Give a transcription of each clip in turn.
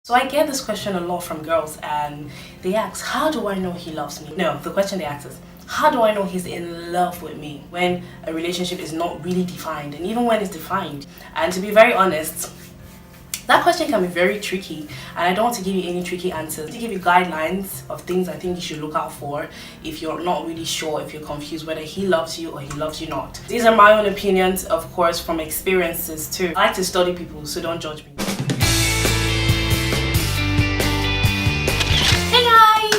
So I get this question a lot from girls, and they ask, how do I know he loves me? No, the question they ask is, how do I know he's in love with me? When a relationship is not really defined, and even when it's defined. And to be very honest, that question can be very tricky, and I don't want to give you any tricky answers. To give you guidelines of things I think you should look out for if you're not really sure, if you're confused whether he loves you or he loves you not. These are my own opinions, of course, from experiences too. I like to study people, so don't judge me.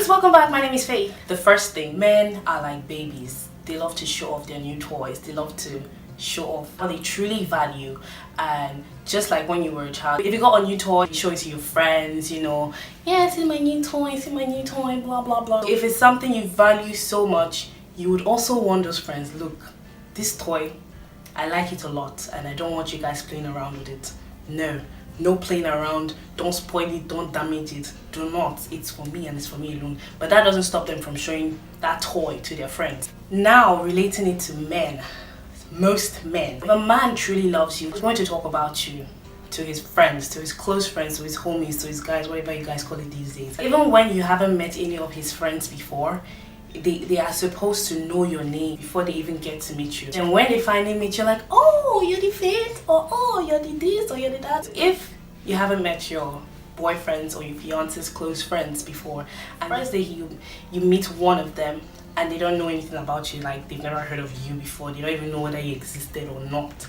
Welcome back, my name is Faye. The first thing, men are like babies. They love to show off their new toys. They love to show off what they truly value. And just like when you were a child, if you got a new toy, you show it to your friends, you know, yeah, see my new toy, blah blah blah. If it's something you value so much, you would also want those friends, look, this toy, I like it a lot and I don't want you guys playing around with it. No playing around, don't spoil it, don't damage it, do not. It's for me and it's for me alone. But that doesn't stop them from showing that toy to their friends. Now, relating it to men, most men, if a man truly loves you, he's going to talk about you to his friends, to his close friends, to his homies, to his guys, whatever you guys call it these days. Even when you haven't met any of his friends before, they are supposed to know your name before they even get to meet you. And when they finally meet you, like, oh, you're the Faith, or oh, you're the this, or you're the that. If you haven't met your boyfriends or your fiance's close friends before, and first day you meet one of them and they don't know anything about you, like they've never heard of you before, they don't even know whether you existed or not,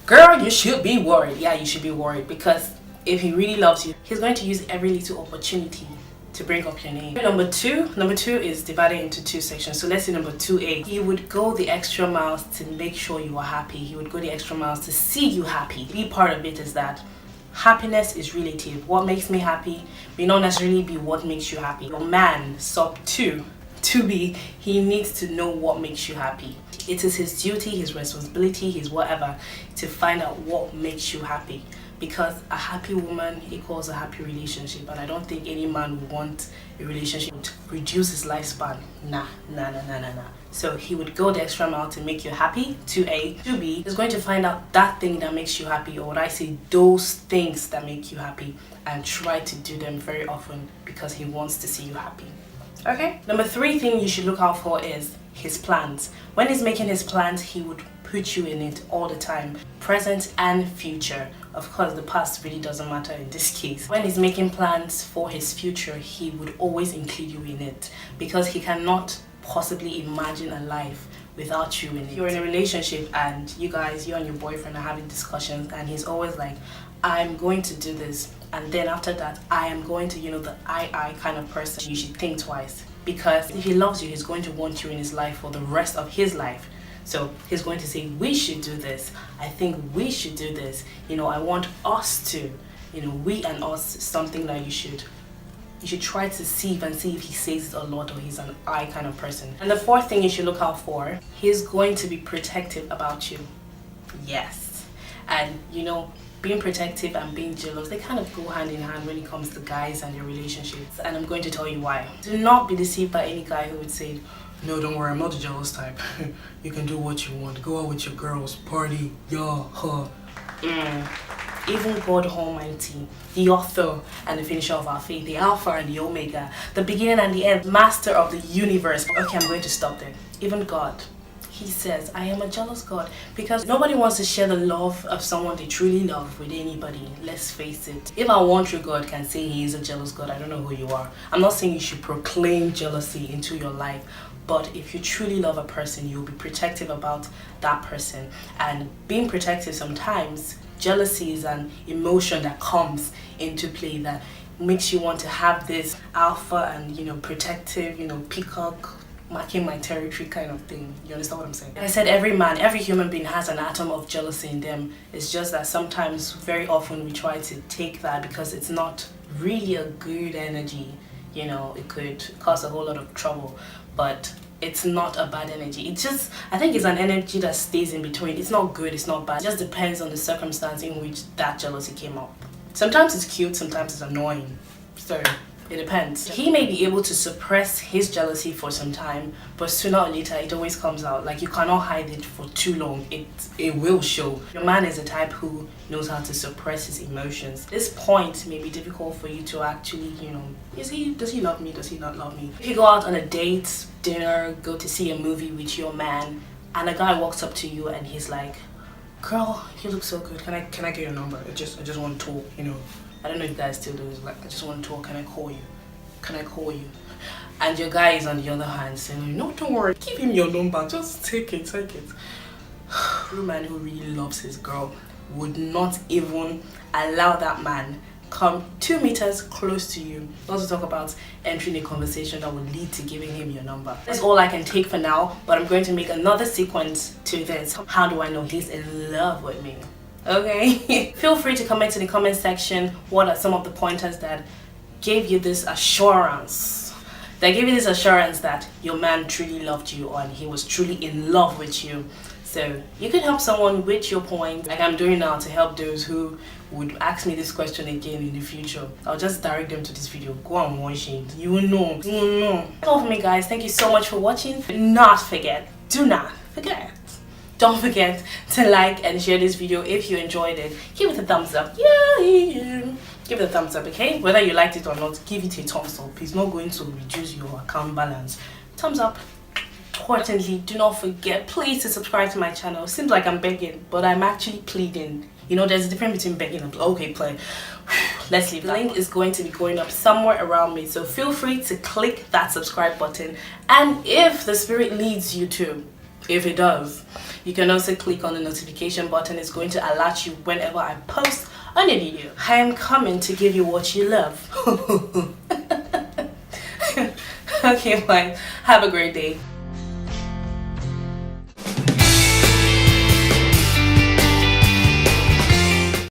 girl, you should be worried. Yeah, you should be worried, because if he really loves you, he's going to use every little opportunity to bring up your name. Number two is divided into two sections. So let's say number 2A. He would go the extra miles to make sure you are happy. He would go the extra miles to see you happy. The part of it is that happiness is relative. What makes me happy may not necessarily be what makes you happy. Your man, sub 2B, he needs to know what makes you happy. It is his duty, his responsibility, his whatever, to find out what makes you happy. Because a happy woman equals a happy relationship, and I don't think any man would want a relationship to reduce his lifespan. Nah. So he would go the extra mile to make you happy, 2A. 2B is going to find out that thing that makes you happy, or what I say, those things that make you happy, and try to do them very often because he wants to see you happy. Okay? Number 3 thing you should look out for is his plans. When he's making his plans, he would put you in it all the time, present and future. Of course, the past really doesn't matter in this case. When he's making plans for his future, he would always include you in it, because he cannot possibly imagine a life without you in it. You're in a relationship and you and your boyfriend are having discussions, and he's always like, I'm going to do this, and then after that I am going to, the I kind of person. You should think twice, because if he loves you, he's going to want you in his life for the rest of his life. So he's going to say, we should do this, I think we should do this, I want us to, we and us is something that you should try to see if he says it a lot or he's an I kind of person. And the 4th thing you should look out for, he's going to be protective about you. Yes. And being protective and being jealous, they kind of go hand in hand when it comes to guys and their relationships. And I'm going to tell you why. Do not be deceived by any guy who would say, no, don't worry, I'm not the jealous type. You can do what you want. Go out with your girls, party, Even God Almighty, the author and the finisher of our faith, the Alpha and the Omega, the beginning and the end, master of the universe. Okay, I'm going to stop there. Even God, he says, I am a jealous God, because nobody wants to share the love of someone they truly love with anybody. Let's face it. If our one true God can say he is a jealous God, I don't know who you are. I'm not saying you should proclaim jealousy into your life, but if you truly love a person, you'll be protective about that person. And being protective, sometimes jealousy is an emotion that comes into play that makes you want to have this alpha and protective, peacock marking my territory kind of thing. You understand what I'm saying? Like I said, every human being has an atom of jealousy in them. It's just that sometimes, very often, we try to take that because it's not really a good energy. It could cause a whole lot of trouble, but it's not a bad energy. I think it's an energy that stays in between. It's not good, it's not bad. It just depends on the circumstance in which that jealousy came up. Sometimes it's cute, sometimes it's annoying. So It depends. He may be able to suppress his jealousy for some time, but sooner or later it always comes out. Like, you cannot hide it for too long. It will show. Your man is the type who knows how to suppress his emotions. This point may be difficult for you to actually, does he love me? Does he not love me? If you go out on a date, dinner, go to see a movie with your man, and a guy walks up to you and he's like, girl, you look so good. Can I get your number? I just want to talk, I don't know if you guys still do this, like, I just want to talk. Can I call you? Can I call you? And your guy is on the other hand saying, no, don't worry, give him your number, just take it. Real man who really loves his girl would not even allow that man come 2 meters close to you. Also talk about entering a conversation that will lead to giving him your number. That's all I can take for now, but I'm going to make another sequence to this. How do I know he's in love with me? Okay. Feel free to comment in the comment section what are some of the pointers that gave you this assurance. That gave you this assurance that your man truly loved you and he was truly in love with you. So you could help someone with your point, like I'm doing now, to help those who would ask me this question again in the future. I'll just direct them to this video. Go and watch it. You will know. That's all for me, guys. Thank you so much for watching. Do not forget don't forget to like and share this video if you enjoyed it. Give it a thumbs up. Yeah. Give it a thumbs up, okay? Whether you liked it or not, give it a thumbs up. It's not going to reduce your account balance. Thumbs up. Importantly, do not forget, please, to subscribe to my channel. Seems like I'm begging, but I'm actually pleading. There's a difference between begging and okay, play. Let's leave. The link is going to be going up somewhere around me, so feel free to click that subscribe button. And if the spirit leads you to, if it does, you can also click on the notification button. It's going to alert you whenever I post a new video. I am coming to give you what you love. Okay, fine. Have a great day.